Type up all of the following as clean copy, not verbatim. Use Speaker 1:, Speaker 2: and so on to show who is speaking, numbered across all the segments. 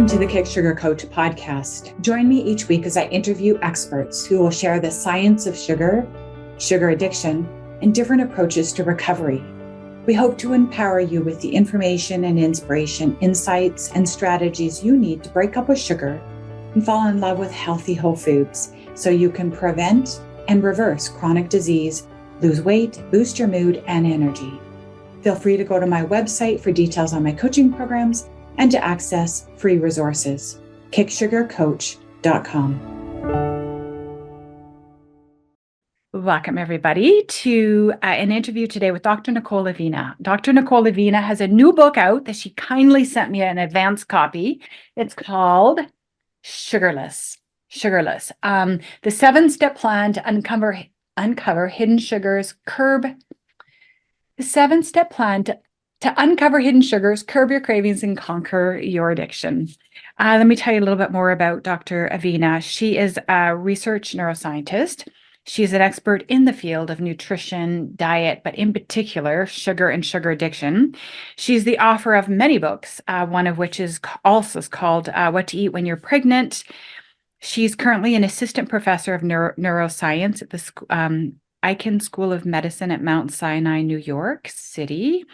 Speaker 1: Welcome to the Kick Sugar Coach podcast. Join me each week as I interview experts who will share the science of sugar, sugar addiction, and different approaches to recovery. We hope to empower you with the information and inspiration, insights, and strategies you need to break up with sugar and fall in love with healthy whole foods so you can prevent and reverse chronic disease, lose weight, boost your mood and energy. Feel free to go to my website for details on my coaching programs and to access free resources, kicksugarcoach.com. Welcome, everybody, to an interview today with Dr. Nicole Avena. Dr. Nicole Avena has a new book out that she kindly sent me an advance copy. It's called Sugarless. Sugarless. The 7-step plan to uncover hidden sugars, curb your cravings, and conquer your addiction. Let me tell you a little bit more about Dr. Avena. She is a research neuroscientist. She's an expert in the field of nutrition, diet, but in particular, sugar and sugar addiction. She's the author of many books, one of which is also called What to Eat When You're Pregnant. She's currently an assistant professor of neuroscience at the Icahn School of Medicine at Mount Sinai, New York City,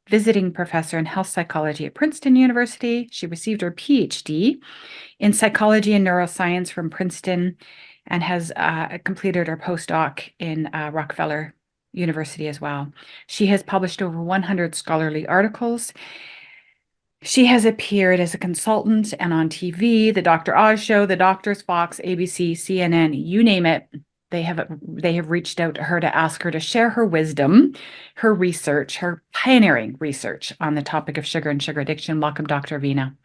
Speaker 1: visiting professor in health psychology at Princeton University. She received her PhD in psychology and neuroscience from Princeton and has completed her postdoc in Rockefeller University as well. She has published over 100 scholarly articles. She has appeared as a consultant and on TV, The Dr. Oz Show, The Doctors, Fox, ABC, CNN, you name it. They have reached out to her to ask her to share her wisdom, her research, her pioneering research on the topic of sugar and sugar addiction. Welcome, Dr. Avena.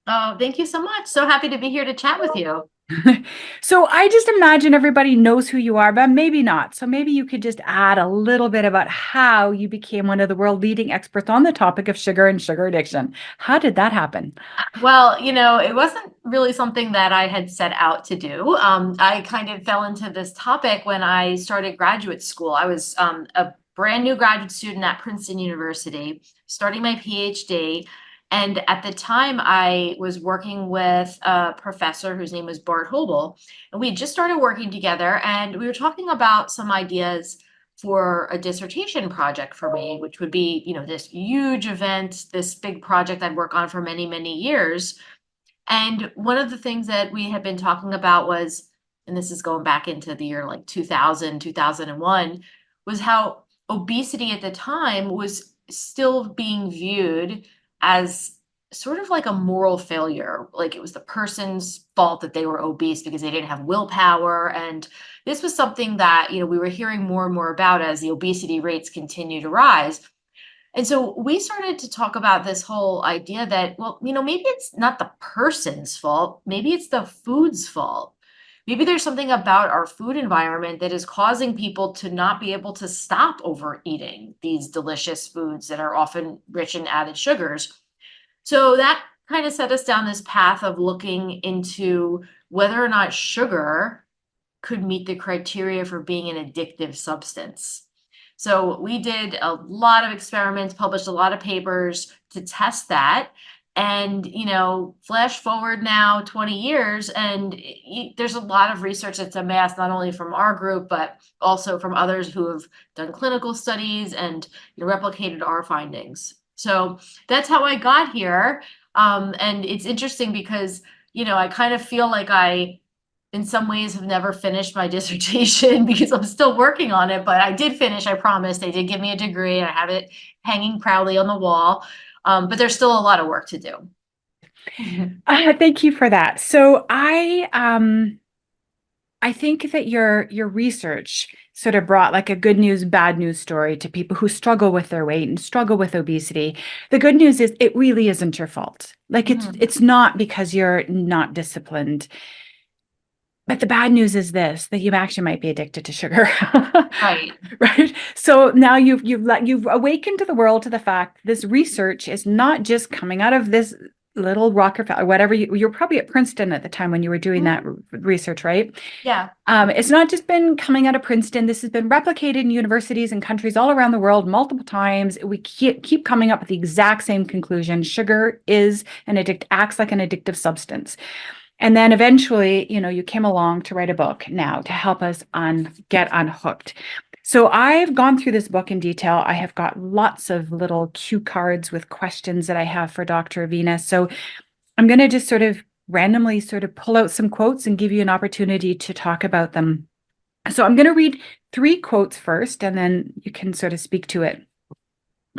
Speaker 2: Oh, thank you so much. So happy to be here to chat with you.
Speaker 1: So I just imagine everybody knows who you are, but maybe not. So maybe you could just add a little bit about how you became one of the world leading experts on the topic of sugar and sugar addiction. How did that happen?
Speaker 2: Well, it wasn't really something that I had set out to do. I kind of fell into this topic when I started graduate school. I was a brand new graduate student at Princeton University, starting my PhD. And at the time, I was working with a professor whose name was Bart Hobel, and we had just started working together, and we were talking about some ideas for a dissertation project for me, which would be, this huge event, this big project I'd work on for many, many years. And one of the things that we had been talking about was, and this is going back into the year like 2000, 2001, was how obesity at the time was still being viewed as sort of like a moral failure. Like it was the person's fault that they were obese because they didn't have willpower. And this was something that, we were hearing more and more about as the obesity rates continue to rise. And so we started to talk about this whole idea that, well, maybe it's not the person's fault. Maybe it's the food's fault. Maybe there's something about our food environment that is causing people to not be able to stop overeating these delicious foods that are often rich in added sugars. So that kind of set us down this path of looking into whether or not sugar could meet the criteria for being an addictive substance. So we did a lot of experiments, published a lot of papers to test that. And, flash forward now 20 years, and there's a lot of research that's amassed, not only from our group, but also from others who have done clinical studies and replicated our findings. So that's how I got here. And it's interesting because, I kind of feel like I, in some ways, have never finished my dissertation because I'm still working on it, but I did finish, I promise. They did give me a degree. I have it hanging proudly on the wall. But there's still a lot of work to do.
Speaker 1: Thank you for that. So I think that your research sort of brought like a good news, bad news story to people who struggle with their weight and struggle with obesity. The good news is it really isn't your fault. Like it's not because you're not disciplined. But the bad news is this, that you actually might be addicted to sugar.
Speaker 2: Right.
Speaker 1: Right. So now you've awakened to the world to the fact this research is not just coming out of this little Rockefeller, whatever you were probably at Princeton at the time when you were doing that
Speaker 2: Mhm.
Speaker 1: research, right?
Speaker 2: Yeah.
Speaker 1: It's not just been coming out of Princeton. This has been replicated in universities and countries all around the world multiple times. We keep coming up with the exact same conclusion. Sugar is acts like an addictive substance. And then eventually, you came along to write a book now to help us get unhooked. So I've gone through this book in detail. I have got lots of little cue cards with questions that I have for Dr. Avena. So I'm going to just sort of randomly sort of pull out some quotes and give you an opportunity to talk about them. So I'm going to read 3 quotes first, and then you can sort of speak to it.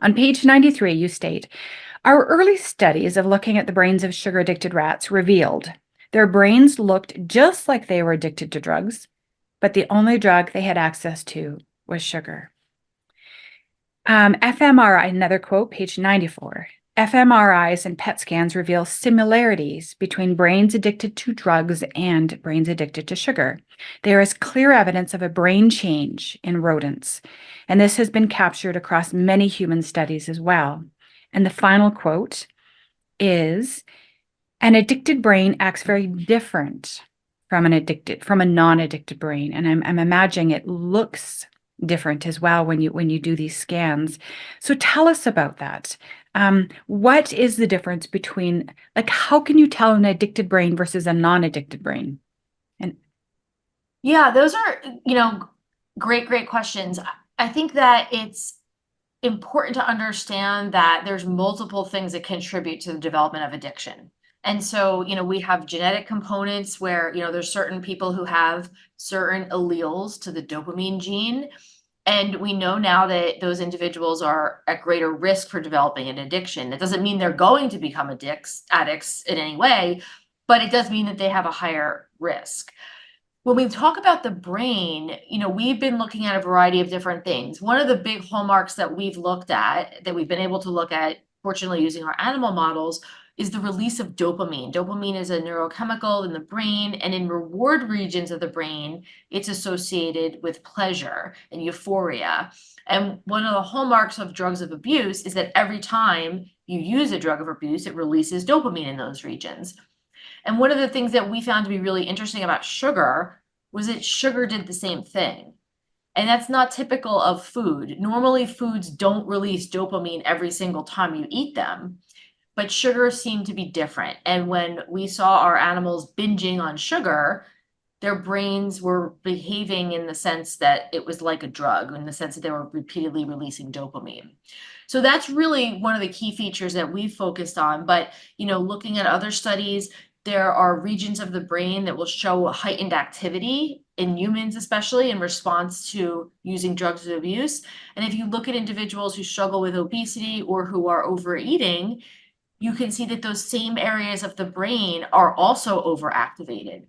Speaker 1: On page 93, you state, our early studies of looking at the brains of sugar addicted rats revealed their brains looked just like they were addicted to drugs, but the only drug they had access to was sugar. fMRI, another quote, page 94. fMRIs and PET scans reveal similarities between brains addicted to drugs and brains addicted to sugar. There is clear evidence of a brain change in rodents, and this has been captured across many human studies as well. And the final quote is, an addicted brain acts very different from a non-addicted brain. And I'm imagining it looks different as well when you do these scans. So tell us about that. What is the difference between, like, how can you tell an addicted brain versus a non-addicted brain? And
Speaker 2: Yeah, those are, great questions. I think that it's important to understand that there's multiple things that contribute to the development of addiction. And so, we have genetic components where, there's certain people who have certain alleles to the dopamine gene. And we know now that those individuals are at greater risk for developing an addiction. That doesn't mean they're going to become addicts in any way, but it does mean that they have a higher risk. When we talk about the brain, we've been looking at a variety of different things. One of the big hallmarks that we've looked at, that we've been able to look at, fortunately using our animal models, is the release of dopamine. Dopamine is a neurochemical in the brain, and in reward regions of the brain, it's associated with pleasure and euphoria. And one of the hallmarks of drugs of abuse is that every time you use a drug of abuse, it releases dopamine in those regions. And one of the things that we found to be really interesting about sugar was that sugar did the same thing. And that's not typical of food. Normally, foods don't release dopamine every single time you eat them, but sugar seemed to be different. And when we saw our animals binging on sugar, their brains were behaving in the sense that it was like a drug, in the sense that they were repeatedly releasing dopamine. So that's really one of the key features that we focused on. But, looking at other studies, there are regions of the brain that will show heightened activity in humans, especially in response to using drugs of abuse. And if you look at individuals who struggle with obesity or who are overeating, you can see that those same areas of the brain are also overactivated.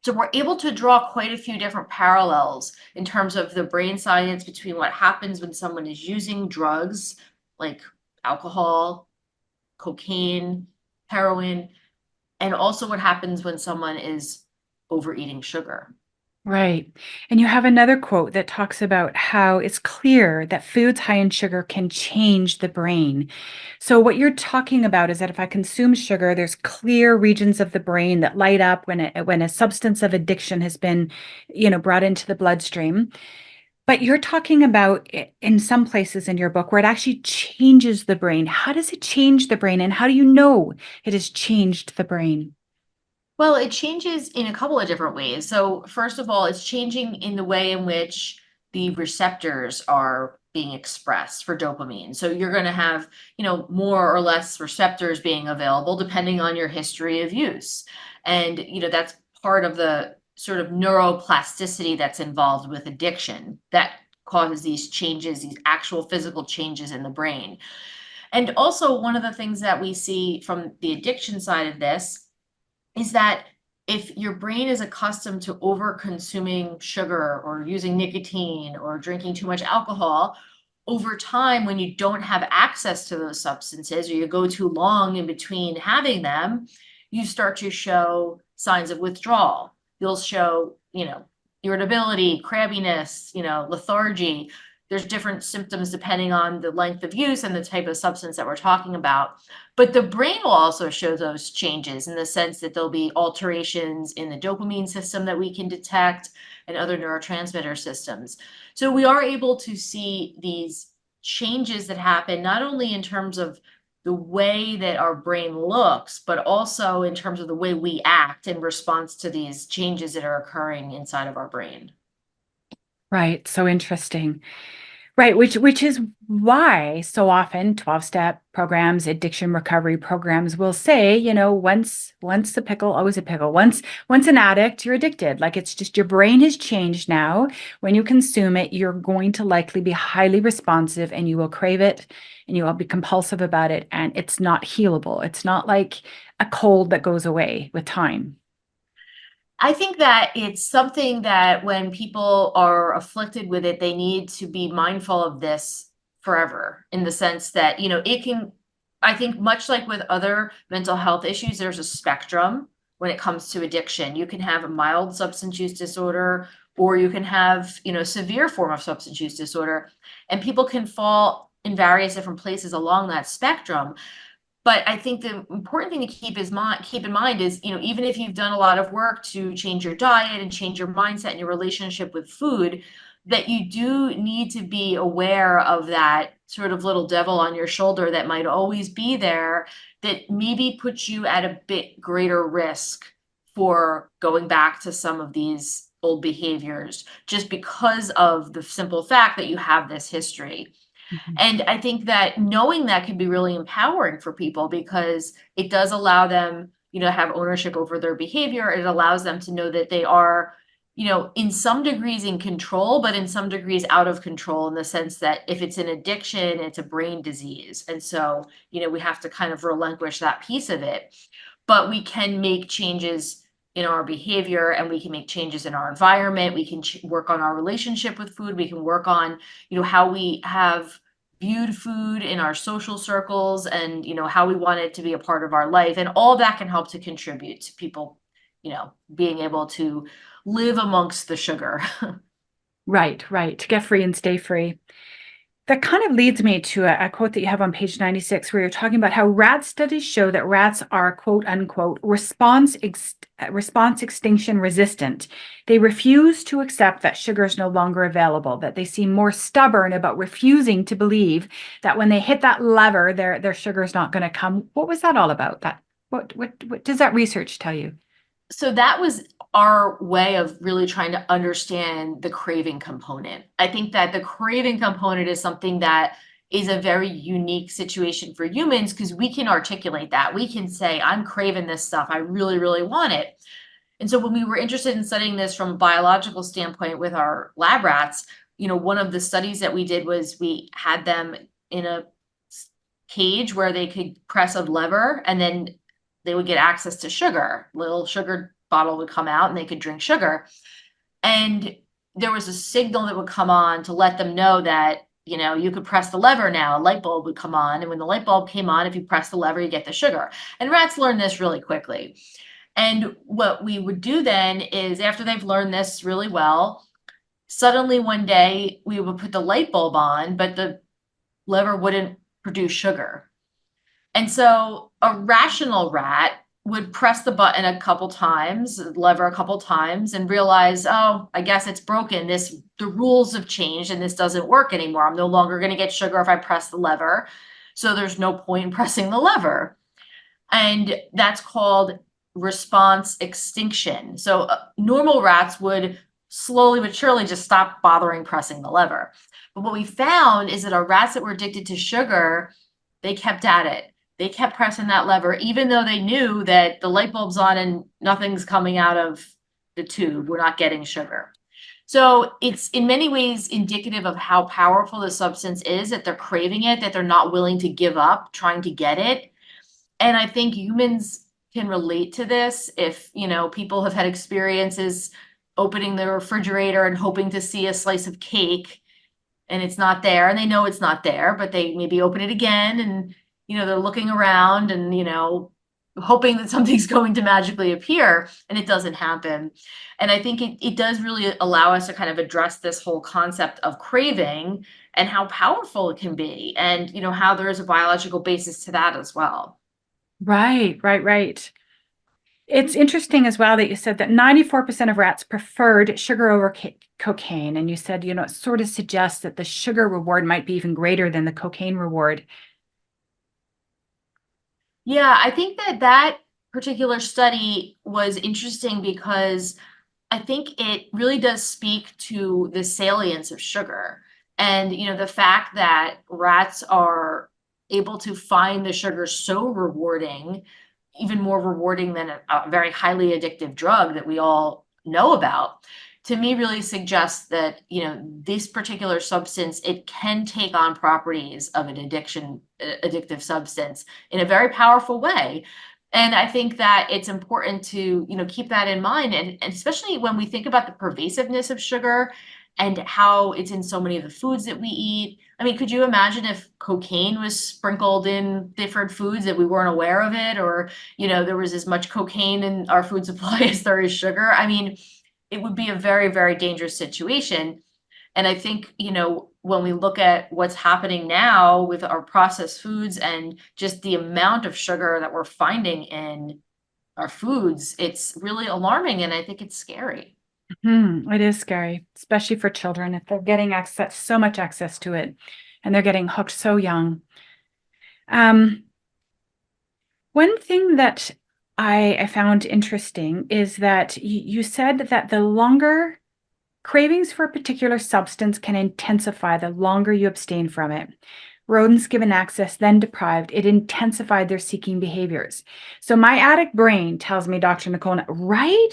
Speaker 2: So we're able to draw quite a few different parallels in terms of the brain science between what happens when someone is using drugs like alcohol, cocaine, heroin, and also what happens when someone is overeating sugar.
Speaker 1: right. And you have another quote that talks about how it's clear that foods high in sugar can change the brain. So what you're talking about is that if I consume sugar, there's clear regions of the brain that light up when a substance of addiction has been, brought into the bloodstream. But you're talking about in some places in your book where it actually changes the brain. How does it change the brain, and how do you know it has changed the brain?
Speaker 2: Well, it changes in a couple of different ways. So, first of all, it's changing in the way in which the receptors are being expressed for dopamine. So, you're going to have, more or less receptors being available depending on your history of use. And, that's part of the sort of neuroplasticity that's involved with addiction that causes these changes, these actual physical changes in the brain. And also, one of the things that we see from the addiction side of this is that if your brain is accustomed to over consuming sugar or using nicotine or drinking too much alcohol, over time, when you don't have access to those substances or you go too long in between having them, you start to show signs of withdrawal. You'll show, irritability, crabbiness, lethargy. there's different symptoms depending on the length of use and the type of substance that we're talking about. But the brain will also show those changes in the sense that there'll be alterations in the dopamine system that we can detect and other neurotransmitter systems. So we are able to see these changes that happen not only in terms of the way that our brain looks, but also in terms of the way we act in response to these changes that are occurring inside of our brain.
Speaker 1: Right. So interesting. Right, which is why so often 12-step programs, addiction recovery programs will say, once a pickle, always a pickle. Once an addict, you're addicted. Like it's just your brain has changed now. When you consume it, you're going to likely be highly responsive and you will crave it and you will be compulsive about it. And it's not healable. It's not like a cold that goes away with time.
Speaker 2: I think that it's something that when people are afflicted with it, they need to be mindful of this forever in the sense that, it can, I think, much like with other mental health issues, there's a spectrum when it comes to addiction. You can have a mild substance use disorder, or you can have, severe form of substance use disorder, and people can fall in various different places along that spectrum. But I think the important thing to keep in mind is, even if you've done a lot of work to change your diet and change your mindset and your relationship with food, that you do need to be aware of that sort of little devil on your shoulder that might always be there, that maybe puts you at a bit greater risk for going back to some of these old behaviors, just because of the simple fact that you have this history.
Speaker 1: Mhm.
Speaker 2: And I think that knowing that can be really empowering for people because it does allow them, to have ownership over their behavior. It allows them to know that they are, in some degrees in control, but in some degrees out of control in the sense that if it's an addiction, it's a brain disease. And so, we have to kind of relinquish that piece of it. But we can make changes in our behavior and we can make changes in our environment. We can work on our relationship with food. We can work on, how we have viewed food in our social circles and how we want it to be a part of our life, and all that can help to contribute to people being able to live amongst the sugar.
Speaker 1: Right, right. Get free and stay free. That kind of leads me to a quote that you have on page 96, where you're talking about how rat studies show that rats are quote unquote response extinction resistant. They refuse to accept that sugar is no longer available, that they seem more stubborn about refusing to believe that when they hit that lever, their sugar is not going to come. What was that all about? What does that research tell you?
Speaker 2: So that was our way of really trying to understand the craving component. I think that the craving component is something that is a very unique situation for humans because we can articulate that. We can say, I'm craving this stuff. I really, really want it. And so when we were interested in studying this from a biological standpoint with our lab rats, one of the studies that we did was we had them in a cage where they could press a lever and then they would get access to sugar. Little sugar bottle would come out and they could drink sugar. And there was a signal that would come on to let them know that, you could press the lever now. A light bulb would come on. And when the light bulb came on, if you press the lever, you get the sugar. And rats learn this really quickly. And what we would do then is after they've learned this really well, suddenly one day we would put the light bulb on, but the lever wouldn't produce sugar. And so a rational rat would press the button a couple times, lever a couple times, and realize, oh, I guess it's broken. The rules have changed and this doesn't work anymore. I'm no longer going to get sugar if I press the lever. So there's no point in pressing the lever. And that's called response extinction. So normal rats would slowly but surely just stop bothering pressing the lever. But what we found is that our rats that were addicted to sugar, they kept at it. They kept pressing that lever, even though they knew that the light bulb's on and nothing's coming out of the tube. We're not getting sugar. So it's in many ways indicative of how powerful the substance is, that they're craving it, that they're not willing to give up trying to get it. And I think humans can relate to this if, people have had experiences opening the refrigerator and hoping to see a slice of cake and it's not there and they know it's not there, but they maybe open it again and, they're looking around and, hoping that something's going to magically appear, and it doesn't happen. And I think it does really allow us to kind of address this whole concept of craving and how powerful it can be, and how there is a biological basis to that as well.
Speaker 1: Right, right, right. It's interesting as well that you said that 94% of rats preferred sugar over cocaine. And you said, it sort of suggests that the sugar reward might be even greater than the cocaine reward.
Speaker 2: Yeah, I think that particular study was interesting because I think it really does speak to the salience of sugar. And, the fact that rats are able to find the sugar so rewarding, even more rewarding than a very highly addictive drug that we all know about, to me really suggests that, this particular substance, it can take on properties of an addictive substance in a very powerful way. And I think that it's important to, keep that in mind. And especially when we think about the pervasiveness of sugar and how it's in so many of the foods that we eat. I mean, could you imagine if cocaine was sprinkled in different foods that we weren't aware of it, or, there was as much cocaine in our food supply as there is sugar? I mean, it would be a very, very dangerous situation. And I think, when we look at what's happening now with our processed foods and just the amount of sugar that we're finding in our foods, it's really alarming, and I think it's scary.
Speaker 1: It is scary, especially for children if they're getting access, so much access to it, and they're getting hooked so young. Um, One thing that I found interesting is that you said that the longer cravings for a particular substance can intensify the longer you abstain from it. Rodents given access, then deprived, it intensified their seeking behaviors. So my addict brain tells me, Dr. Nicole, right?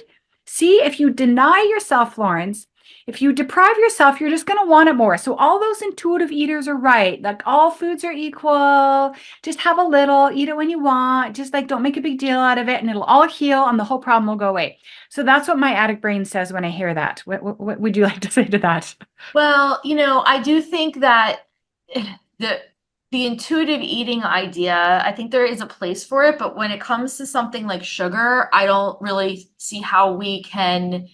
Speaker 1: See, if you deny yourself, Florence, if you deprive yourself, you're just going to want it more. So all those intuitive eaters are right. Like all foods are equal. Just have a little, eat it when you want. Just like don't make a big deal out of it, and it'll all heal and the whole problem will go away. So that's what my addict brain says when I hear that. What would you like to say to that?
Speaker 2: Well, I do think that the the intuitive eating idea, I think there is a place for it, but when it comes to something like sugar, I don't really see how we can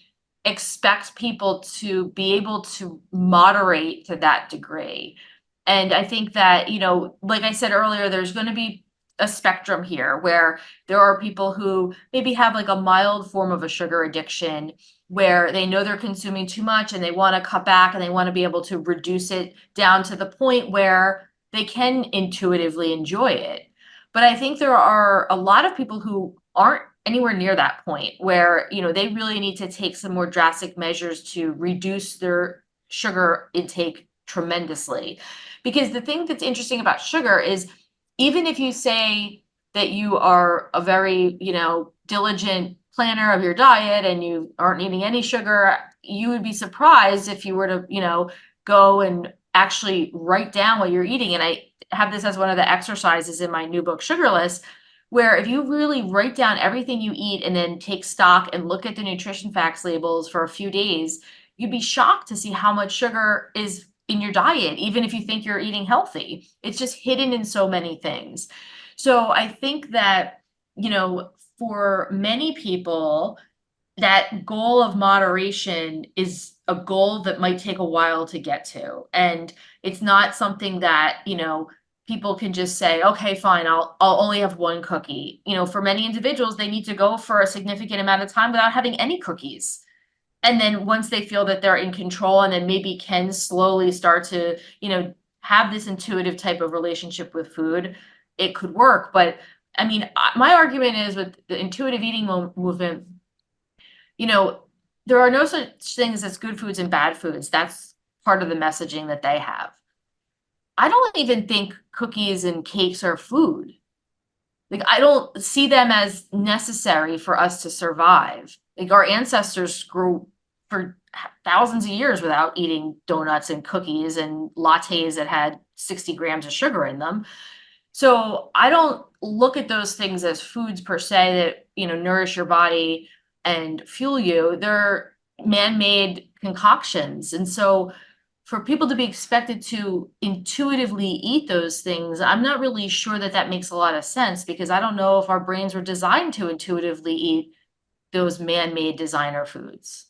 Speaker 2: expect people to be able to moderate to that degree. And I think that, like I said earlier, there's going to be a spectrum here where there are people who maybe have like a mild form of a sugar addiction where they know they're consuming too much and they want to cut back and they want to be able to reduce it down to the point where they can intuitively enjoy it. But I think there are a lot of people who aren't anywhere near that point where, they really need to take some more drastic measures to reduce their sugar intake tremendously. Because the thing that's interesting about sugar is even if you say that you are a very, diligent planner of your diet and you aren't eating any sugar, you would be surprised if you were to, go and actually write down what you're eating. And I have this as one of the exercises in my new book, Sugarless, where if you really write down everything you eat and then take stock and look at the nutrition facts labels for a few days, you'd be shocked to see how much sugar is in your diet, even if you think you're eating healthy. It's just hidden in so many things. So I think that, for many people, that goal of moderation is a goal that might take a while to get to. And it's not something that, people can just say, okay, fine, I'll only have one cookie. For many individuals, they need to go for a significant amount of time without having any cookies. And then once they feel that they're in control and then maybe can slowly start to, have this intuitive type of relationship with food, it could work. But I mean, my argument is with the intuitive eating movement, you know, there are no such things as good foods and bad foods. That's part of the messaging that they have. I don't even think cookies and cakes are food. Like, I don't see them as necessary for us to survive. Like, our ancestors grew for thousands of years without eating donuts and cookies and lattes that had 60 grams of sugar in them. So I don't look at those things as foods per se that, nourish your body and fuel you. They're man-made concoctions. And so for people to be expected to intuitively eat those things, I'm not really sure that that makes a lot of sense, because I don't know if our brains were designed to intuitively eat those man-made designer foods.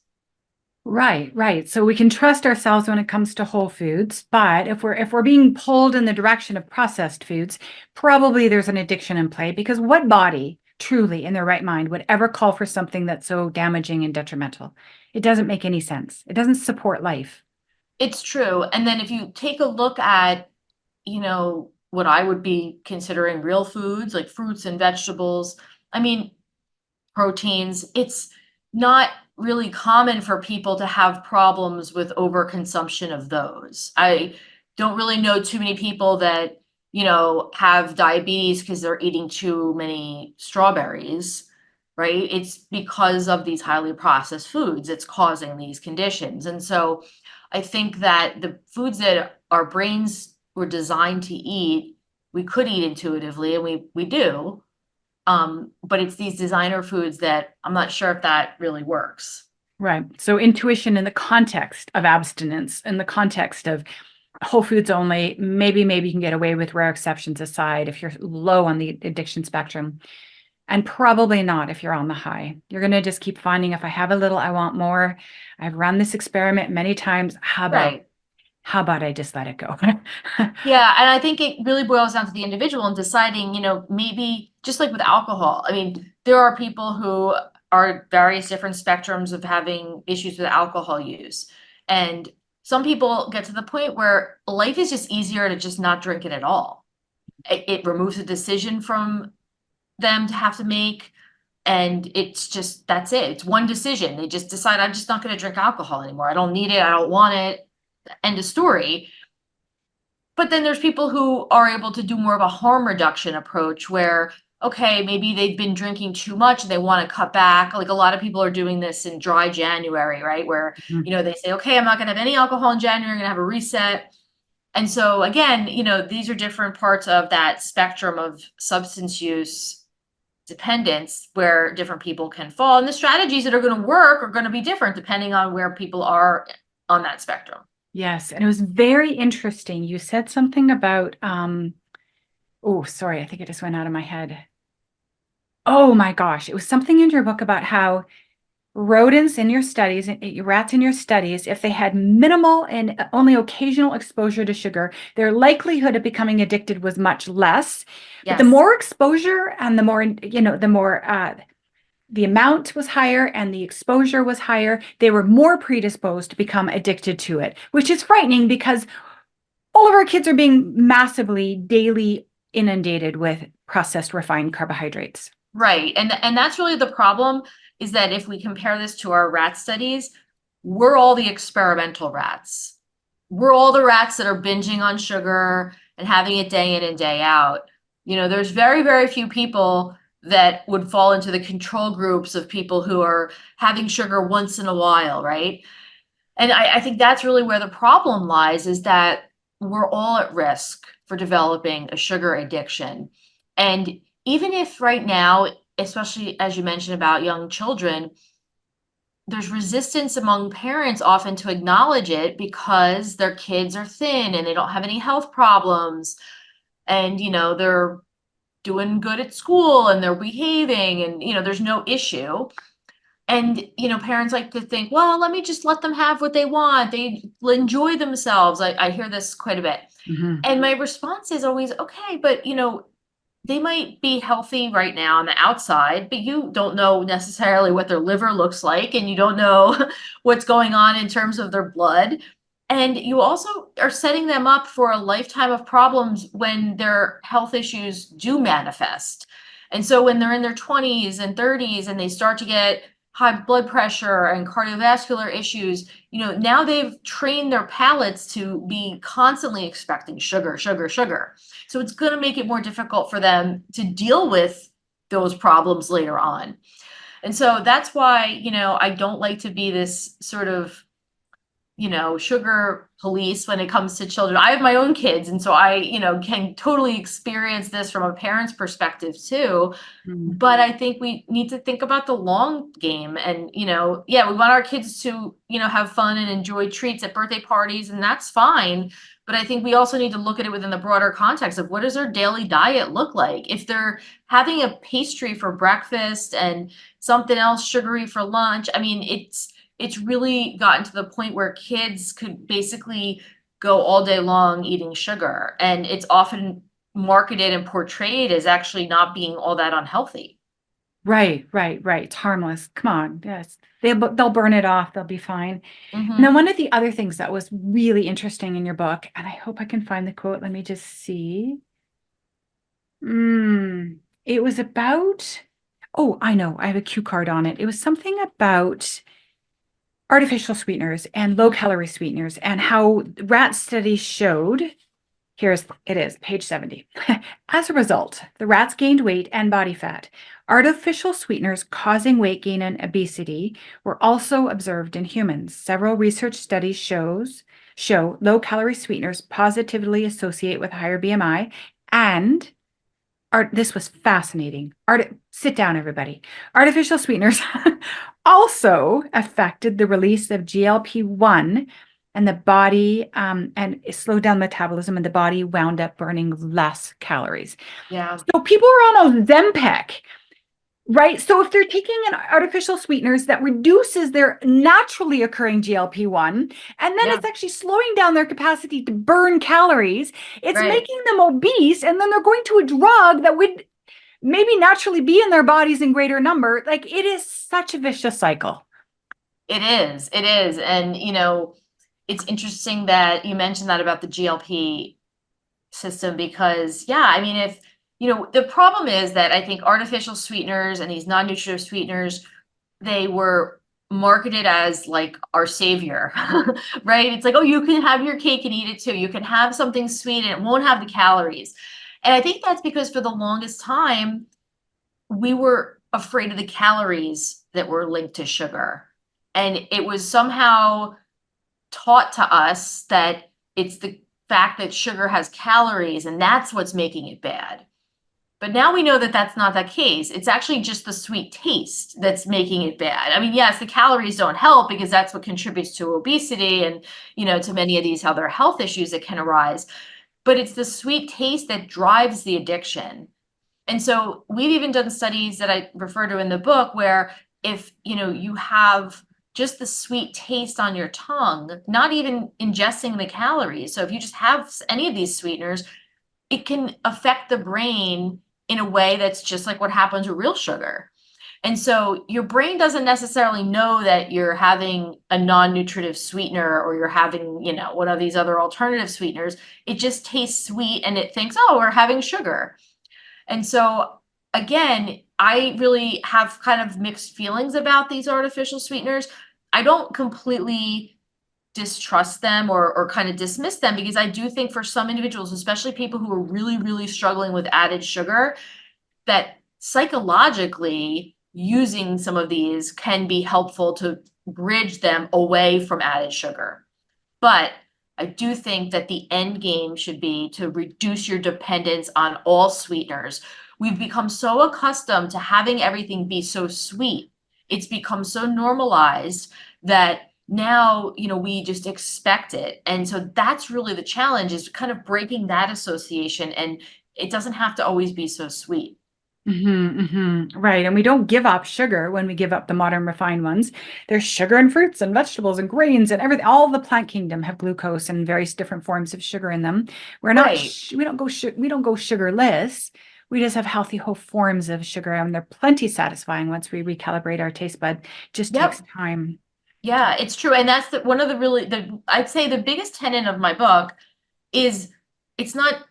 Speaker 1: Right, right. So we can trust ourselves when it comes to whole foods, but if we're being pulled in the direction of processed foods, probably there's an addiction in play, because what body truly in their right mind would ever call for something that's so damaging and detrimental? It doesn't make any sense. It doesn't support life.
Speaker 2: It's true. And then if you take a look at, what I would be considering real foods, like fruits and vegetables, I mean, proteins, it's not really common for people to have problems with overconsumption of those. I don't really know too many people that, have diabetes because they're eating too many strawberries, right? It's because of these highly processed foods it's causing these conditions. And so I think that the foods that our brains were designed to eat, we could eat intuitively, and we do. But it's these designer foods that I'm not sure if that really works.
Speaker 1: Right. So intuition in the context of abstinence, in the context of whole foods only, maybe you can get away with rare exceptions aside if you're low on the addiction spectrum. And probably not if you're on the high. You're going to just keep finding, if I have a little, I want more. I've run this experiment many times.
Speaker 2: Right.
Speaker 1: How about I just let it go?
Speaker 2: Yeah, and I think it really boils down to the individual and deciding, maybe just like with alcohol. I mean, there are people who are various different spectrums of having issues with alcohol use. And some people get to the point where life is just easier to just not drink it at all. It removes a decision from them to have to make. And it's just, that's it. It's one decision. They just decide, I'm just not going to drink alcohol anymore. I don't need it. I don't want it. End of story. But then there's people who are able to do more of a harm reduction approach where, okay, maybe they've been drinking too much and they want to cut back. Like a lot of people are doing this in dry January, right? Where, they say, okay, I'm not going to have any alcohol in January. I'm going to have a reset. And so again, these are different parts of that spectrum of substance use dependence where different people can fall. And the strategies that are going to work are going to be different depending on where people are on that spectrum.
Speaker 1: Yes, and it was very interesting. You said something about oh, sorry, I think it just went out of my head. Oh my gosh, it was something in your book about how rodents in your studies, rats in your studies, if they had minimal and only occasional exposure to sugar, their likelihood of becoming addicted was much less. But the
Speaker 2: Yes.
Speaker 1: more exposure and the more, the more the amount was higher and the exposure was higher, they were more predisposed to become addicted to it, which is frightening because all of our kids are being massively daily inundated with processed refined carbohydrates.
Speaker 2: Right. And that's really the problem, is that if we compare this to our rat studies, we're all the experimental rats. We're all the rats that are binging on sugar and having it day in and day out. There's very, very few people that would fall into the control groups of people who are having sugar once in a while, right? And I think that's really where the problem lies, is that we're all at risk for developing a sugar addiction. And even if right now, especially as you mentioned about young children, there's resistance among parents often to acknowledge it because their kids are thin and they don't have any health problems. And, they're doing good at school and they're behaving and, there's no issue. And, parents like to think, well, let me just let them have what they want. They enjoy themselves. I hear this quite a bit.
Speaker 1: Mhm.
Speaker 2: And my response is always, okay, but, they might be healthy right now on the outside, but you don't know necessarily what their liver looks like, and you don't know what's going on in terms of their blood. And you also are setting them up for a lifetime of problems when their health issues do manifest. And so when they're in their 20s and 30s and they start to get high blood pressure and cardiovascular issues, now they've trained their palates to be constantly expecting sugar, sugar, sugar. So it's going to make it more difficult for them to deal with those problems later on. And so that's why, I don't like to be this sort of, sugar police when it comes to children. I have my own kids, and so I, can totally experience this from a parent's perspective too.
Speaker 1: Mm.
Speaker 2: But I think we need to think about the long game. And, yeah, we want our kids to, have fun and enjoy treats at birthday parties, and that's fine. But I think we also need to look at it within the broader context of what does their daily diet look like? If they're having a pastry for breakfast and something else sugary for lunch, I mean, it's really gotten to the point where kids could basically go all day long eating sugar, and it's often marketed and portrayed as actually not being all that unhealthy.
Speaker 1: Right, right, right. It's harmless. Come on. Yes. They'll burn it off. They'll be fine. And then
Speaker 2: Hmm.
Speaker 1: one of the other things that was really interesting in your book, and I hope I can find the quote. Let me just see. It was about, oh, I know. I have a cue card on it. It was something about artificial sweeteners and low calorie sweeteners and how rat studies showed. It is, page 70. As a result, the rats gained weight and body fat. Artificial sweeteners causing weight gain and obesity were also observed in humans. Several research studies show low-calorie sweeteners positively associate with higher BMI and this was fascinating. Sit down, everybody. Artificial sweeteners also affected the release of GLP-1 and the body, and it slowed down metabolism, and the body wound up burning less calories.
Speaker 2: Yeah,
Speaker 1: So people are on Ozempic, right? So if they're taking an artificial sweeteners that reduces their naturally occurring GLP-1, and then
Speaker 2: yeah,
Speaker 1: it's actually slowing down their capacity to burn calories, it's
Speaker 2: right.
Speaker 1: making them obese, and then they're going to a drug that would maybe naturally be in their bodies in greater number. Like it is such a vicious cycle.
Speaker 2: It is. It is. And, it's interesting that you mentioned that about the GLP system because, yeah, I mean, if, the problem is that I think artificial sweeteners and these non-nutritive sweeteners, they were marketed as like our savior, right? It's like, oh, you can have your cake and eat it too. You can have something sweet and it won't have the calories. And I think that's because for the longest time, we were afraid of the calories that were linked to sugar. And it was somehow taught to us that it's the fact that sugar has calories and that's what's making it bad. But now we know that that's not the case. It's actually just the sweet taste that's making it bad. I mean, yes, the calories don't help because that's what contributes to obesity and, to many of these other health issues that can arise. But it's the sweet taste that drives the addiction. And so we've even done studies that I refer to in the book where if, you have just the sweet taste on your tongue, not even ingesting the calories. So if you just have any of these sweeteners, it can affect the brain in a way that's just like what happens with real sugar. And so your brain doesn't necessarily know that you're having a non-nutritive sweetener or you're having, one of these other alternative sweeteners. It just tastes sweet and it thinks, oh, we're having sugar. And so again, I really have kind of mixed feelings about these artificial sweeteners. I don't completely distrust them or kind of dismiss them because I do think for some individuals, especially people who are really, really struggling with added sugar, that psychologically using some of these can be helpful to bridge them away from added sugar. But I do think that the end game should be to reduce your dependence on all sweeteners. We've become so accustomed to having everything be so sweet. It's become so normalized that now, we just expect it. And so that's really the challenge is kind of breaking that association. And it doesn't have to always be so sweet.
Speaker 1: Right. And we don't give up sugar when we give up the modern refined ones. There's sugar in fruits and vegetables and grains and everything. All the plant kingdom have glucose and various different forms of sugar in them. We're not,
Speaker 2: Right.
Speaker 1: sh- we don't go sugarless. We just have healthy whole forms of sugar, and they're plenty satisfying once we recalibrate our taste bud. Just takes
Speaker 2: Yep.
Speaker 1: time.
Speaker 2: Yeah, it's true. And that's one of the really I'd say the biggest tenet of my book is it's not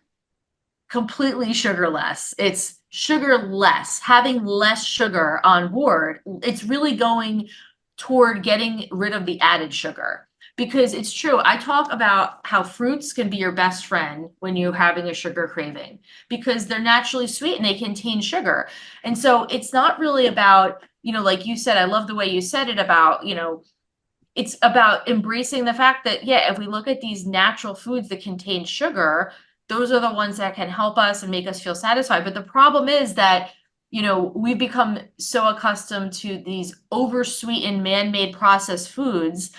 Speaker 2: completely sugarless. It's sugarless, having less sugar on board. It's really going toward getting rid of the added sugar. Because it's true, I talk about how fruits can be your best friend when you're having a sugar craving because they're naturally sweet and they contain sugar. And so it's not really about, like you said, I love the way you said it about, it's about embracing the fact that, yeah, if we look at these natural foods that contain sugar, those are the ones that can help us and make us feel satisfied. But the problem is that, we've become so accustomed to these oversweetened, man-made processed foods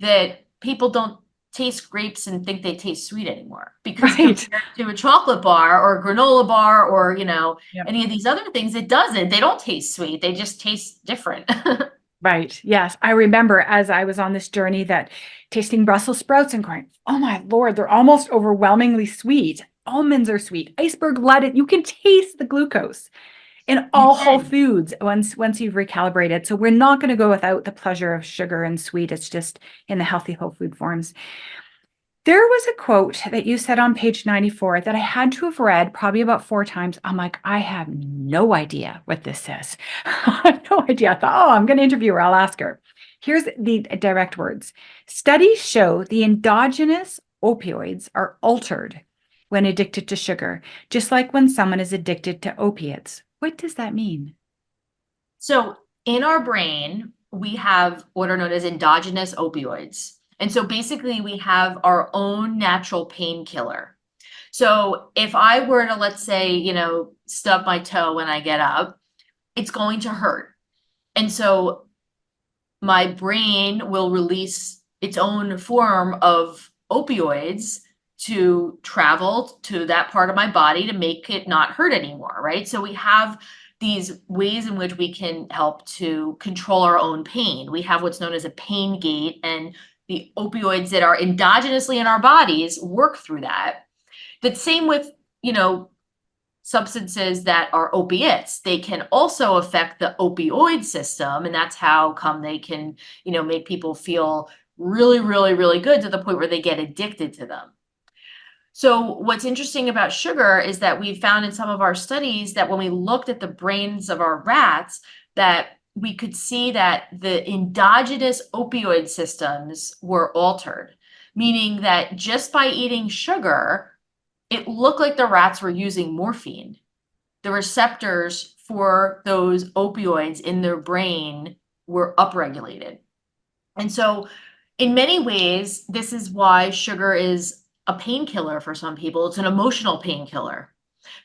Speaker 2: that people don't taste grapes and think they taste sweet anymore. Because
Speaker 1: Right.
Speaker 2: compared to a chocolate bar or a granola bar or,
Speaker 1: Yep.
Speaker 2: any of these other things, it doesn't. They don't taste sweet. They just taste different.
Speaker 1: Right. Yes. I remember as I was on this journey that tasting Brussels sprouts and going, oh my Lord, they're almost overwhelmingly sweet. Almonds are sweet. Iceberg lettuce, you can taste the glucose in
Speaker 2: You
Speaker 1: all whole
Speaker 2: can.
Speaker 1: foods once you've recalibrated. So we're not going to go without the pleasure of sugar and sweet. It's just in the healthy whole food forms. There was a quote that you said on page 94 that I had to have read probably about 4 times. I'm like, I have no idea what this says. I have no idea. I thought, oh, I'm going to interview her. I'll ask her. Here's the direct words. Studies show the endogenous opioids are altered when addicted to sugar, just like when someone is addicted to opiates. What does that mean?
Speaker 2: So in our brain, we have what are known as endogenous opioids. And so basically, we have our own natural painkiller. So if I were to, let's say, stub my toe when I get up, it's going to hurt. And so my brain will release its own form of opioids to travel to that part of my body to make it not hurt anymore, right? So we have these ways in which we can help to control our own pain. We have what's known as a pain gate, and the opioids that are endogenously in our bodies work through that. The same with, you know, substances that are opiates. They can also affect the opioid system, and that's how come they can, make people feel really, really, really good to the point where they get addicted to them. So what's interesting about sugar is that we found in some of our studies that when we looked at the brains of our rats, that we could see that the endogenous opioid systems were altered, meaning that just by eating sugar, it looked like the rats were using morphine. The receptors for those opioids in their brain were upregulated. And so, in many ways, this is why sugar is a painkiller for some people. It's an emotional painkiller.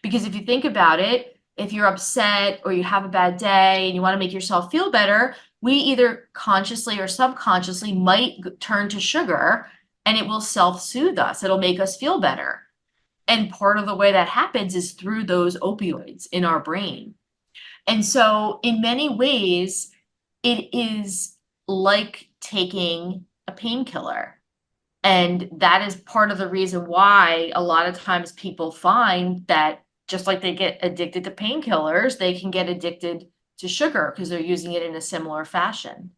Speaker 2: Because if you think about it, if you're upset or you have a bad day and you want to make yourself feel better, we either consciously or subconsciously might turn to sugar and it will self soothe us. It'll make us feel better. And part of the way that happens is through those opioids in our brain. And so, in many ways, it is like taking a painkiller. And that is part of the reason why a lot of times people find that just like they get addicted to painkillers, they can get addicted to sugar because they're using it in a similar fashion.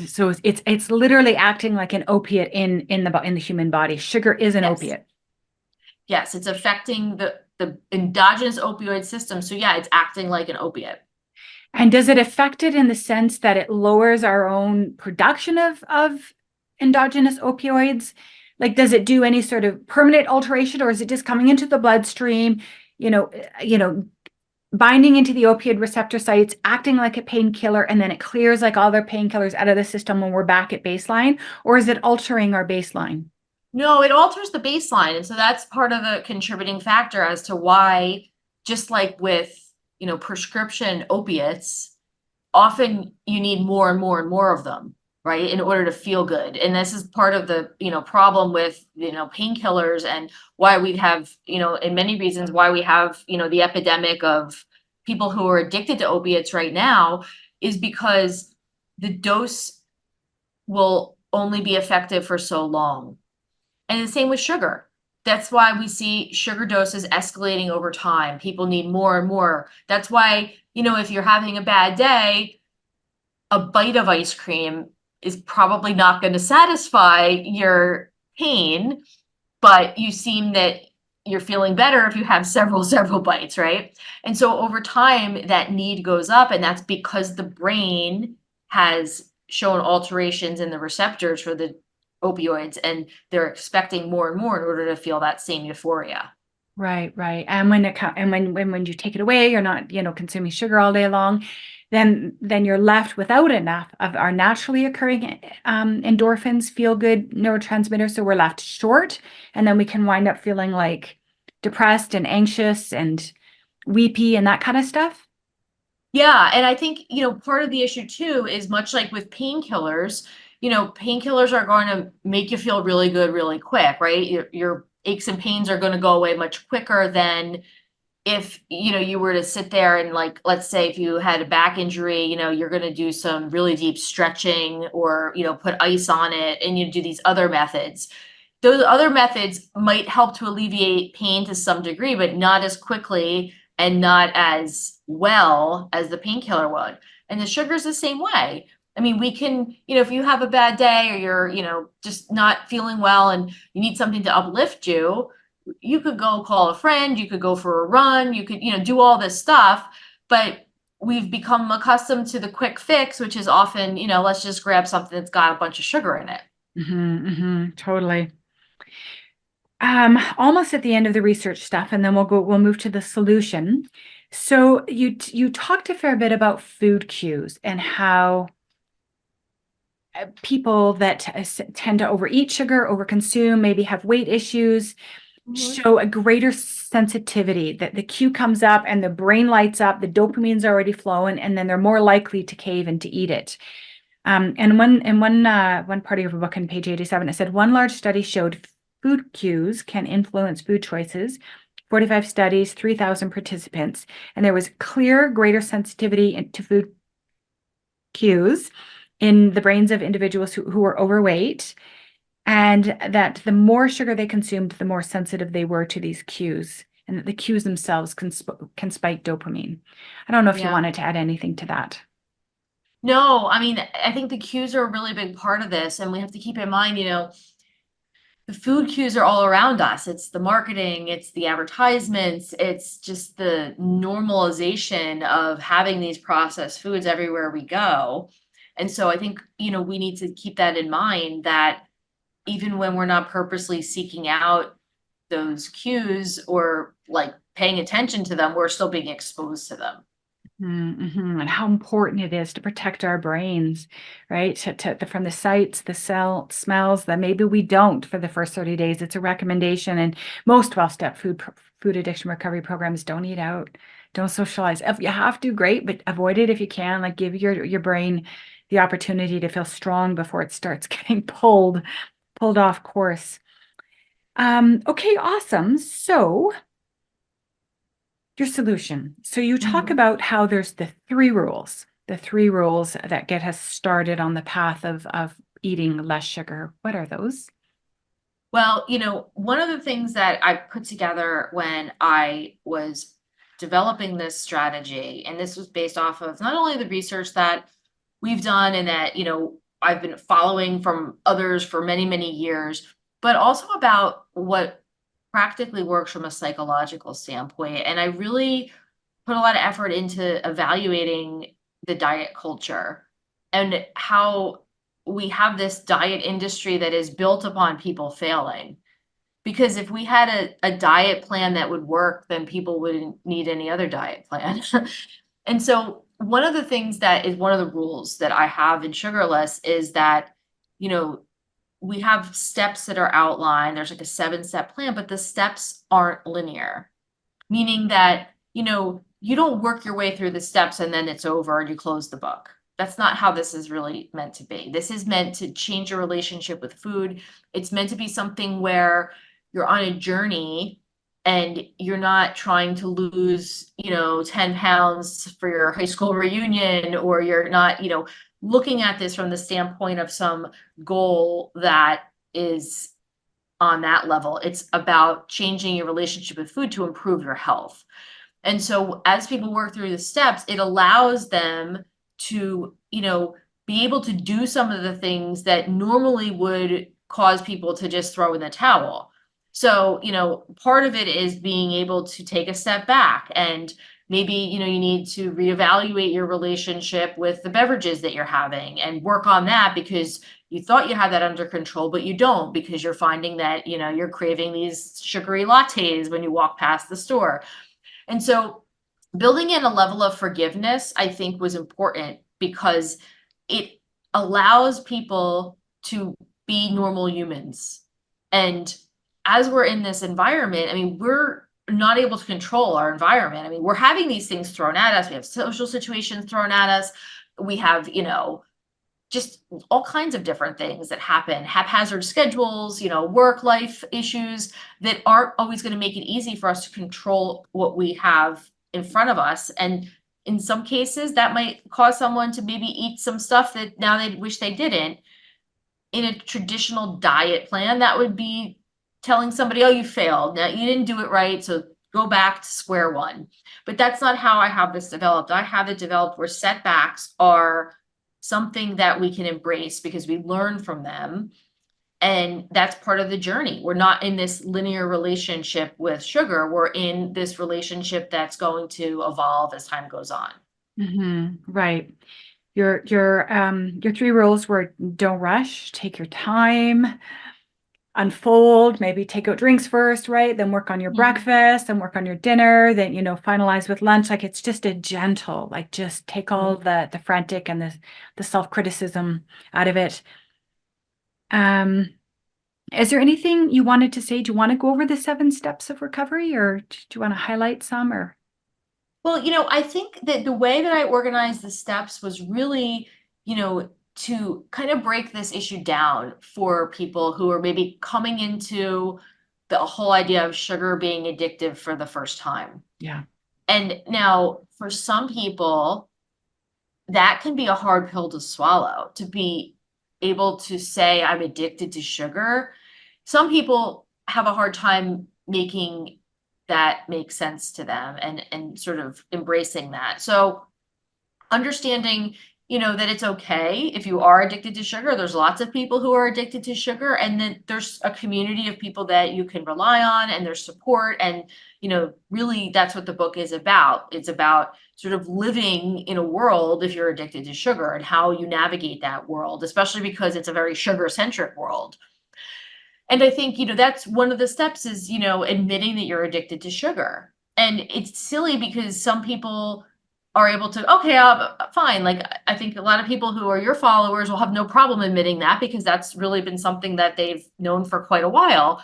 Speaker 1: So it's literally acting like an opiate in the human body. Sugar is an
Speaker 2: Yes.
Speaker 1: opiate.
Speaker 2: Yes, it's affecting the endogenous opioid system. So yeah, it's acting like an opiate.
Speaker 1: And does it affect it in the sense that it lowers our own production of endogenous opioids? Like, does it do any sort of permanent alteration, or is it just coming into the bloodstream, you know, you know, binding into the opioid receptor sites, acting like a painkiller, and then it clears like all their painkillers out of the system when we're back at baseline? Or is it altering our baseline?
Speaker 2: No, it alters the baseline. And so that's part of the contributing factor as to why, just like with, prescription opiates, often you need more and more and more of them, right, in order to feel good. And this is part of the, problem with, painkillers and why we have, in many reasons, why we have, the epidemic of people who are addicted to opiates right now is because the dose will only be effective for so long. And the same with sugar. That's why we see sugar doses escalating over time. People need more and more. That's why, if you're having a bad day, a bite of ice cream is probably not going to satisfy your pain, but you seem that you're feeling better if you have several bites, right? And so over time, that need goes up, and that's because the brain has shown alterations in the receptors for the opioids, and they're expecting more and more in order to feel that same euphoria.
Speaker 1: Right, right. And when when you take it away, you're not, consuming sugar all day long, then you're left without enough of our naturally occurring endorphins, feel good neurotransmitters. So we're left short, and then we can wind up feeling like depressed and anxious and weepy and that kind of stuff.
Speaker 2: Yeah, and I think, part of the issue too is much like with painkillers, painkillers are going to make you feel really good really quick, right? Your aches and pains are going to go away much quicker than if, you were to sit there and, like, let's say if you had a back injury, you're going to do some really deep stretching or, put ice on it and you do these other methods. Those other methods might help to alleviate pain to some degree, but not as quickly and not as well as the painkiller would. And the sugar is the same way. I mean, we can, if you have a bad day or you're, just not feeling well and you need something to uplift you, you could go call a friend, you could go for a run, you could, do all this stuff. But we've become accustomed to the quick fix, which is often, let's just grab something that's got a bunch of sugar in it.
Speaker 1: Totally. Almost at the end of the research stuff, and then we'll move to the solution. So you talked a fair bit about food cues and how people that tend to overeat sugar, overconsume, maybe have weight issues,
Speaker 2: Mhm.
Speaker 1: show a greater sensitivity, that the cue comes up and the brain lights up, the dopamine's already flowing, and then they're more likely to cave and to eat it. And one part of your book on page 87, it said one large study showed food cues can influence food choices. 45 studies, 3,000 participants, and there was clear greater sensitivity to food cues in the brains of individuals who were overweight, and that the more sugar they consumed, the more sensitive they were to these cues, and that the cues themselves can spike dopamine. I don't know if you
Speaker 2: Yeah.
Speaker 1: wanted to add anything to that.
Speaker 2: No, I mean, I think the cues are a really big part of this, and we have to keep in mind, the food cues are all around us. It's the marketing, it's the advertisements, it's just the normalization of having these processed foods everywhere we go. And so I think, we need to keep that in mind that even when we're not purposely seeking out those cues or like paying attention to them, we're still being exposed to them.
Speaker 1: And how important it is to protect our brains, right? From the sights, the smells that maybe we don't for the first 30 days. It's a recommendation. And most 12-step food addiction recovery programs: don't eat out, don't socialize. If you have to, great, but avoid it if you can. Like, give your brain the opportunity to feel strong before it starts getting pulled off course. Okay, awesome. So your solution. So you talk
Speaker 2: Mhm.
Speaker 1: about how there's the three rules that get us started on the path of eating less sugar. What are those?
Speaker 2: Well, one of the things that I put together when I was developing this strategy, and this was based off of not only the research that we've done and that, I've been following from others for many, many years, but also about what practically works from a psychological standpoint. And I really put a lot of effort into evaluating the diet culture and how we have this diet industry that is built upon people failing. Because if we had a diet plan that would work, then people wouldn't need any other diet plan. And so one of the things that is one of the rules that I have in Sugarless is that, you know, we have steps that are outlined. There's like a 7-step plan, but the steps aren't linear, meaning that, you don't work your way through the steps and then it's over and you close the book. That's not how this is really meant to be. This is meant to change your relationship with food. It's meant to be something where you're on a journey and you're not trying to lose, 10 pounds for your high school reunion, or you're not, looking at this from the standpoint of some goal that is on that level. It's about changing your relationship with food to improve your health. And so as people work through the steps, it allows them to, be able to do some of the things that normally would cause people to just throw in the towel. So, part of it is being able to take a step back and Maybe, you need to reevaluate your relationship with the beverages that you're having and work on that because you thought you had that under control, but you don't because you're finding that, you're craving these sugary lattes when you walk past the store. And so building in a level of forgiveness, I think, was important because it allows people to be normal humans. And as we're in this environment, I mean, we're not able to control our environment. I mean, we're having these things thrown at us. We have social situations thrown at us. We have, just all kinds of different things that happen, haphazard schedules, work life issues that aren't always going to make it easy for us to control what we have in front of us. And in some cases, that might cause someone to maybe eat some stuff that now they wish they didn't. In a traditional diet plan, that would be telling somebody, oh, you failed. Now you didn't do it right. So go back to square one. But that's not how I have this developed. I have it developed where setbacks are something that we can embrace because we learn from them. And that's part of the journey. We're not in this linear relationship with sugar. We're in this relationship that's going to evolve as time goes on.
Speaker 1: Right. Your three rules were don't rush, take your time, unfold, maybe take out drinks first, right? Then work on your breakfast, then work on your dinner, then, finalize with lunch. Like it's just a gentle, like just take all the frantic and the self-criticism out of it. Is there anything you wanted to say? Do you want to go over the 7 steps of recovery, or do you want to highlight some, or?
Speaker 2: Well, I think that the way that I organized the steps was really, to kind of break this issue down for people who are maybe coming into the whole idea of sugar being addictive for the first time.
Speaker 1: Yeah.
Speaker 2: And now for some people, that can be a hard pill to swallow, to be able to say I'm addicted to sugar. Some people have a hard time making that make sense to them and sort of embracing that. So understanding, that it's okay if you are addicted to sugar. There's lots of people who are addicted to sugar, and then there's a community of people that you can rely on and there's support. And, really that's what the book is about. It's about sort of living in a world if you're addicted to sugar and how you navigate that world, especially because it's a very sugar centric world. And I think, that's one of the steps is, admitting that you're addicted to sugar. And it's silly because some people are able to, okay, fine. Like, I think a lot of people who are your followers will have no problem admitting that because that's really been something that they've known for quite a while.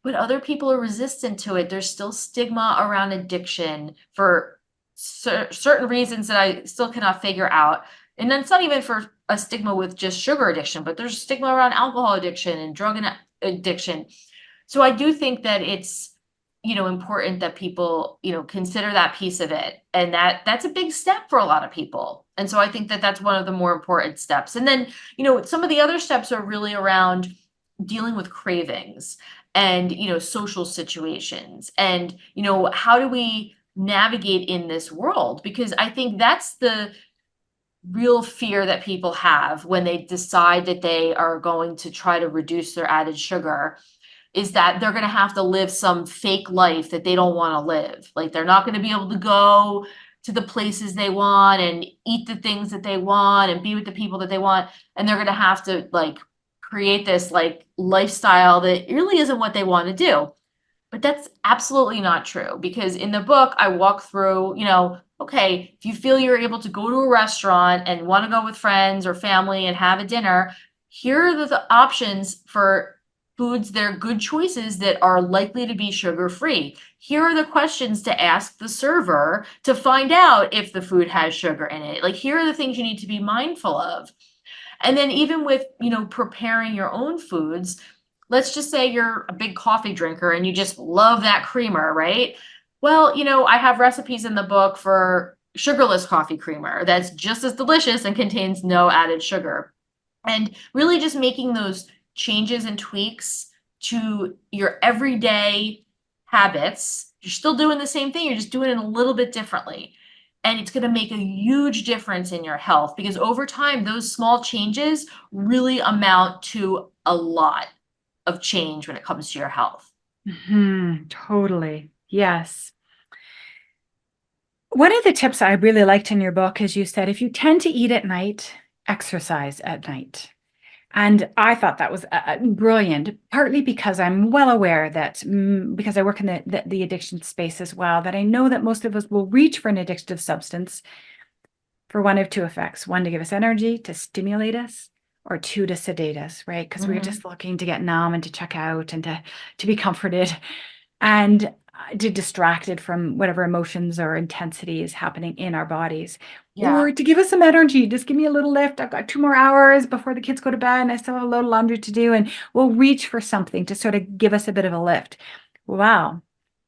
Speaker 2: But other people are resistant to it. There's still stigma around addiction for certain reasons that I still cannot figure out. And then it's not even for a stigma with just sugar addiction, but there's stigma around alcohol addiction and drug addiction. So I do think that it's, important that people, consider that piece of it. And that's a big step for a lot of people. And so I think that that's one of the more important steps. And then, some of the other steps are really around dealing with cravings and, social situations and, how do we navigate in this world? Because I think that's the real fear that people have when they decide that they are going to try to reduce their added sugar is that they're going to have to live some fake life that they don't want to live. Like they're not going to be able to go to the places they want and eat the things that they want and be with the people that they want. And they're going to have to like create this like lifestyle that really isn't what they want to do. But that's absolutely not true because in the book, I walk through, okay, if you feel you're able to go to a restaurant and want to go with friends or family and have a dinner, here are the options for foods that are good choices that are likely to be sugar free. Here are the questions to ask the server to find out if the food has sugar in it. Like, here are the things you need to be mindful of. And then, even with, preparing your own foods, let's just say you're a big coffee drinker and you just love that creamer, right? Well, I have recipes in the book for sugarless coffee creamer that's just as delicious and contains no added sugar. And really just making those changes and tweaks to your everyday habits. You're still doing the same thing, you're just doing it a little bit differently. And it's going to make a huge difference in your health because over time, those small changes really amount to a lot of change when it comes to your health.
Speaker 1: Totally. Yes. One of the tips I really liked in your book is you said, if you tend to eat at night, exercise at night. And I thought that was brilliant, partly because I'm well aware that, because I work in the addiction space as well, that I know that most of us will reach for an addictive substance for one of two effects: one, to give us energy, to stimulate us, or two, to sedate us, right? Because we're just looking to get numb and to check out and to be comforted and to distracted from whatever emotions or intensity is happening in our bodies,
Speaker 2: Yeah,
Speaker 1: or to give us some energy. Just give me a little lift. I've got 2 more hours before the kids go to bed and I still have a load of laundry to do, and we'll reach for something to sort of give us a bit of a lift. Wow.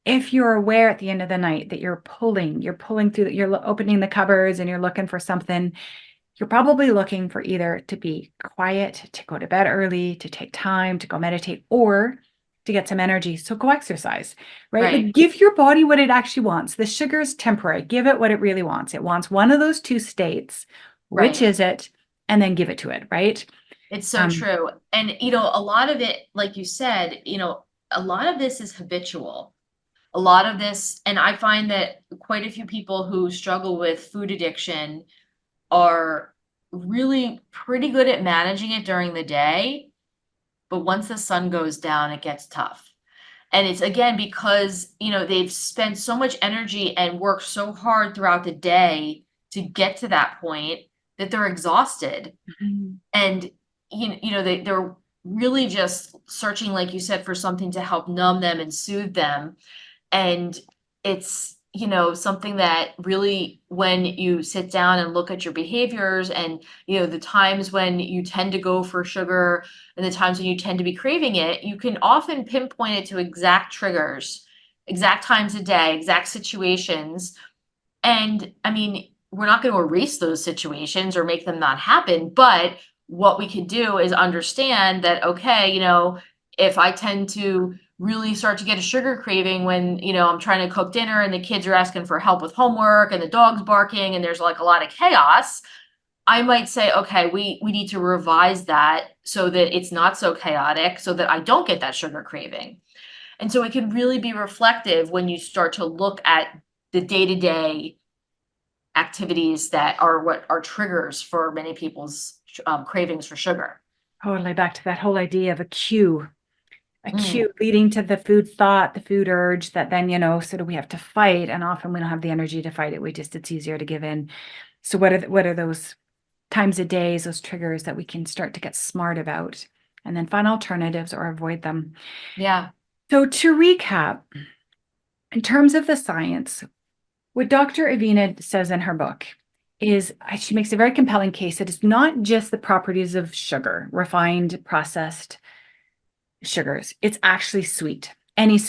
Speaker 1: If you're aware at the end of the night that you're pulling through, you're opening the cupboards and you're looking for something, you're probably looking for either to be quiet, to go to bed early, to take time, to go meditate, or to get some energy. So go exercise, right?
Speaker 2: right,
Speaker 1: Like, give your body what it actually wants. The sugar is temporary. Give it what it really wants. It wants one of those two states. Which
Speaker 2: right.
Speaker 1: is it? And then give it to it, right?
Speaker 2: It's so
Speaker 1: Um,
Speaker 2: true. And, a lot of it, like you said, a lot of this is habitual. A lot of this, and I find that quite a few people who struggle with food addiction are really pretty good at managing it during the day. But once the sun goes down, it gets tough. And it's again because, they've spent so much energy and worked so hard throughout the day to get to that point that they're exhausted. And they're really just searching, like you said, for something to help numb them and soothe them. And it's, something that really, when you sit down and look at your behaviors and, the times when you tend to go for sugar and the times when you tend to be craving it, you can often pinpoint it to exact triggers, exact times of day, exact situations. And I mean, we're not going to erase those situations or make them not happen, but what we could do is understand that, okay, if I tend to really start to get a sugar craving when, I'm trying to cook dinner and the kids are asking for help with homework and the dog's barking and there's like a lot of chaos, I might say, okay, we need to revise that so that it's not so chaotic, so that I don't get that sugar craving. And so it can really be reflective when you start to look at the day-to-day activities that are what are triggers for many people's cravings for sugar.
Speaker 1: totally back to that whole idea of a
Speaker 2: Mm,
Speaker 1: cue leading to the food thought, the food urge that then, sort of we have to fight. And often we don't have the energy to fight it. It's easier to give in. So what are those times of days, those triggers that we can start to get smart about and then find alternatives or avoid them?
Speaker 2: yeah.
Speaker 1: So to recap, in terms of the science, what Dr. Avena says in her book is she makes a very compelling case that it's not just the properties of sugar, refined, processed sugars. It's actually sweet. Any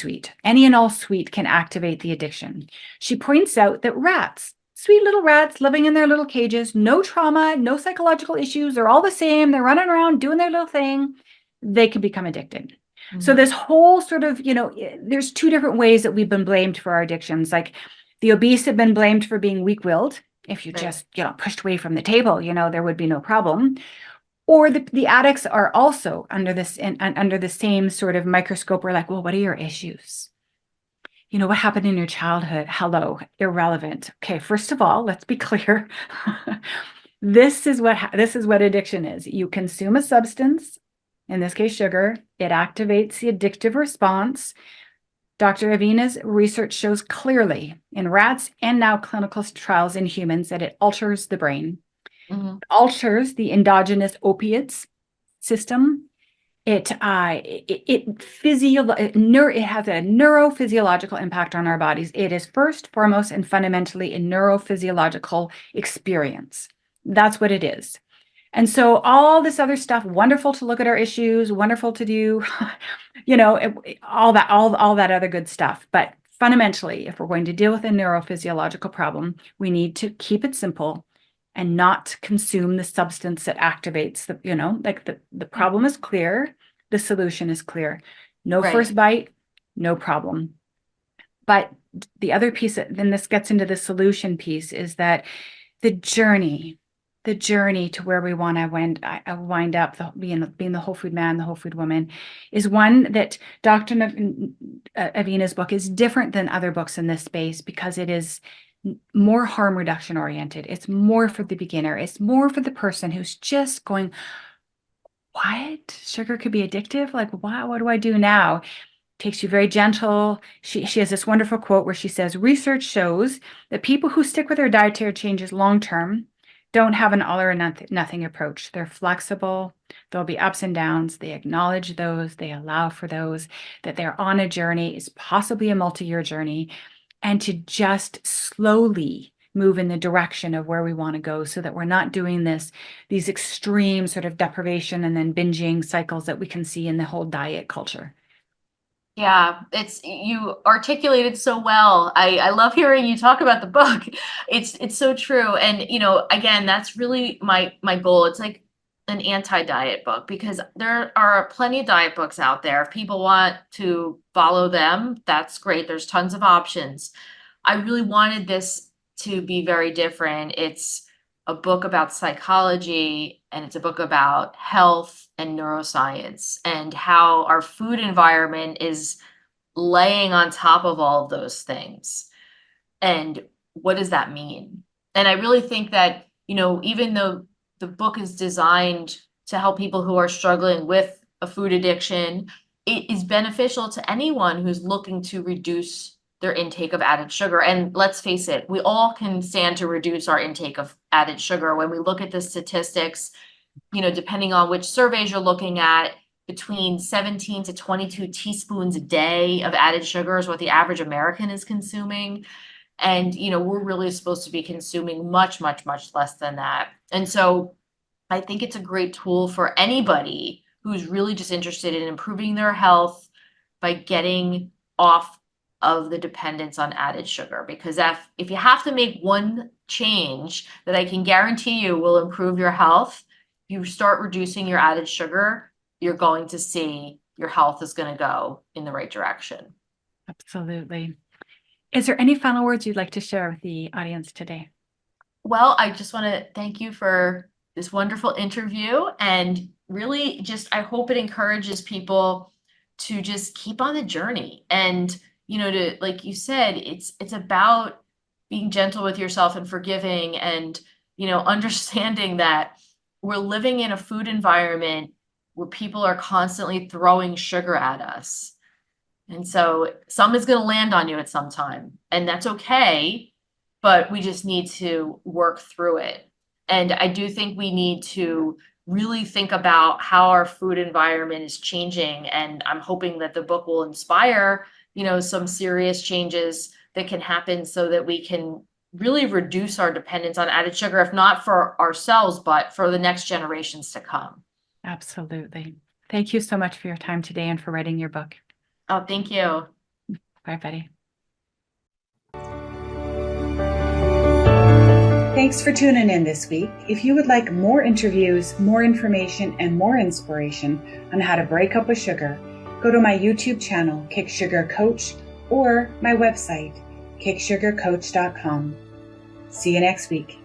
Speaker 1: and all sweet can activate the addiction. She points out that rats, sweet little rats living in their little cages, no trauma, no psychological issues, they're all the same, they're running around doing their little thing, they can become addicted. So
Speaker 2: Mhm.
Speaker 1: this whole sort of, there's two different ways that we've been blamed for our addictions. Like the obese have been blamed for being weak-willed. If you
Speaker 2: Right.
Speaker 1: just, pushed away from the table, there would be no problem. Or the addicts are also under this and under the same sort of microscope. We're like, well, what are your issues? What happened in your childhood? Hello, irrelevant. Okay, first of all, let's be clear. This is what addiction is. You consume a substance, in this case, sugar. It activates the addictive response. Dr. Avena's research shows clearly in rats and now clinical trials in humans that it alters the brain,
Speaker 2: Mhm.
Speaker 1: alters the endogenous opioids system. It has a neurophysiological impact on our bodies. It is first, foremost, and fundamentally a neurophysiological experience. That's what it is. And so all this other stuff, wonderful to look at our issues, wonderful to do, all that other good stuff. But fundamentally, if we're going to deal with a neurophysiological problem, we need to keep it simple and not consume the substance that activates like the
Speaker 2: Yeah.
Speaker 1: problem is clear, the solution is clear. No
Speaker 2: Right.
Speaker 1: first bite, no problem. But the other piece, then this gets into the solution piece, is that the journey, the journey to where we want to wind up, being the whole food man, the whole food woman, is one that Dr. Avena's book is different than other books in this space because it is more harm reduction oriented. It's more for the beginner. It's more for the person who's just going, what? Sugar could be addictive? Like, wow, what do I do now? Takes you very gentle. She has this wonderful quote where she says, research shows that people who stick with their dietary changes long term don't have an all or nothing approach. They're flexible. There'll be ups and downs. They acknowledge those. They allow for those, that they're on a journey, is possibly a multi-year journey, and to just slowly move in the direction of where we want to go so that we're not doing these extreme sort of deprivation and then binging cycles that we can see in the whole diet culture.
Speaker 2: Yeah, you articulated so well. I love hearing you talk about the book. It's so true. And again, that's really my goal. It's like an anti-diet book because there are plenty of diet books out there. If people want to follow them, that's great. There's tons of options. I really wanted this to be very different. It's a book about psychology and it's a book about health and neuroscience and how our food environment is laying on top of all of those things. And what does that mean? And I really think that, even though the book is designed to help people who are struggling with a food addiction, it is beneficial to anyone who's looking to reduce their intake of added sugar. And let's face it, we all can stand to reduce our intake of added sugar. When we look at the statistics, depending on which surveys you're looking at, between 17 to 22 teaspoons a day of added sugar is what the average American is consuming. And, we're really supposed to be consuming much, much, much less than that. And so I think it's a great tool for anybody who's really just interested in improving their health by getting off of the dependence on added sugar. Because if you have to make one change that I can guarantee you will improve your health, you start reducing your added sugar, you're going to see your health is going to go in the right direction.
Speaker 1: Absolutely. Is there any final words you'd like to share with the audience today?
Speaker 2: Well, I just want to thank you for this wonderful interview and really just I hope it encourages people to just keep on the journey and to like you said it's about being gentle with yourself and forgiving and understanding that we're living in a food environment where people are constantly throwing sugar at us. And so some is going to land on you at some time, and that's okay, but we just need to work through it. And I do think we need to really think about how our food environment is changing. And I'm hoping that the book will inspire, some serious changes that can happen so that we can really reduce our dependence on added sugar, if not for ourselves, but for the next generations to come.
Speaker 1: Absolutely. Thank you so much for your time today and for writing your book.
Speaker 2: Oh, thank you.
Speaker 1: Bye, Betty.
Speaker 3: Thanks for tuning in this week. If you would like more interviews, more information, and more inspiration on how to break up with sugar, go to my YouTube channel, Kick Sugar Coach, or my website, kicksugarcoach.com. See you next week.